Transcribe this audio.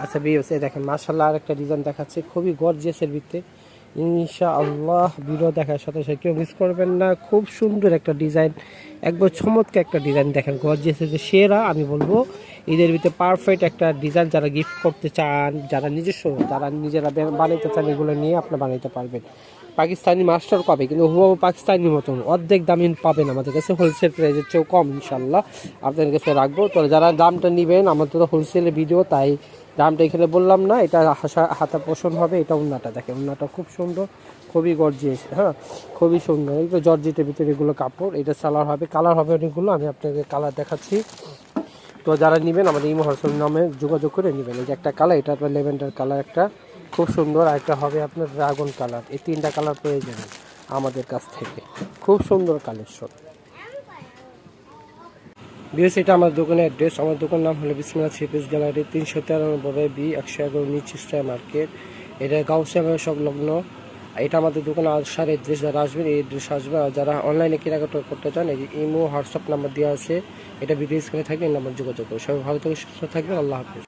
আচ্ছা ভিউয়ার্স, এই দেখেন মাশাআল্লাহ আরেকটা ডিজাইন দেখাচ্ছে খুবই গর্জিয়াসের ভিতরে। ইনশাআল্লাহ ভিডিও দেখার সাথে সাথে কেউ মিস করবেন না। খুব সুন্দর একটা ডিজাইন, একবার চমৎকার একটা ডিজাইন দেখেন, গর্জিয়াসের যে সেরা আমি বলবো এদের ভিতরে পারফেক্ট একটা ডিজাইন। যারা গিফট করতে চান, যারা নিজস্ব, যারা নিজেরা বানাইতে চান, এগুলো নিয়ে আপনি বানাইতে পারবেন। পাকিস্তানি মাস্টার পাবে, কিন্তু হুবহু পাকিস্তানি মতন অর্ধেক দামই পাবেন আমাদের কাছে, হোলসেল প্রাইসের চেয়েও কম ইনশাল্লাহ আপনাদের কাছে রাখবো। তো যারা দামটা নেবেন, আমাদের তো হোলসেলের ভিডিও, তাই দামটা এখানে বললাম না। এটা হাতা পোষণ হবে। এটা উন্নাটা দেখেন, উন্নাটা খুব সুন্দর, খুবই গর্জিয়াস, হ্যাঁ খুবই সুন্দর। এগুলো জর্জেটের ভিতরে এগুলো কাপড়। এটা সালোয়ার হবে, কালার হবে অনেকগুলো, আমি আপনাকে কালার দেখাচ্ছি। তো যারা নেবেন আমাদের ইমো হোয়াটসঅ্যাপ নামে যোগাযোগ করে নেবেন। এই যে একটা কালার, এটা আপনার লেভেন্ডার কালার একটা খুব সুন্দর, আর একটা হবে আপনার ড্রাগন কালার। এই তিনটা কালার পেয়ে যাবেন আমাদের কাছ থেকে, খুব সুন্দর কালেকশন। বিএস এটা আমার দোকানের অ্যাড্রেস। আমার দোকানের নাম হলো বিসমিল্লাহ থ্রি পিস গ্যালারি, 393 বি 111 নিচ স্টার মার্কেট। এটা গাউসিয়া সংলগ্ন। এটা আমাদের দোকানে আসার অ্যাড্রেস, যারা আসবেন এই অ্যাড্রেস আসবে। আর যারা অনলাইনে কেনাকাটা করতে চান, এই ইমো হোয়াটসঅ্যাপ নাম্বার দেওয়া আছে, এটা ভিডিও স্ক্রিনে থাকবে, এই নাম্বার যোগাযোগ করবে। সবাই ভালো থেকে সুস্থ থাকবেন। আল্লাহ হাফিজ।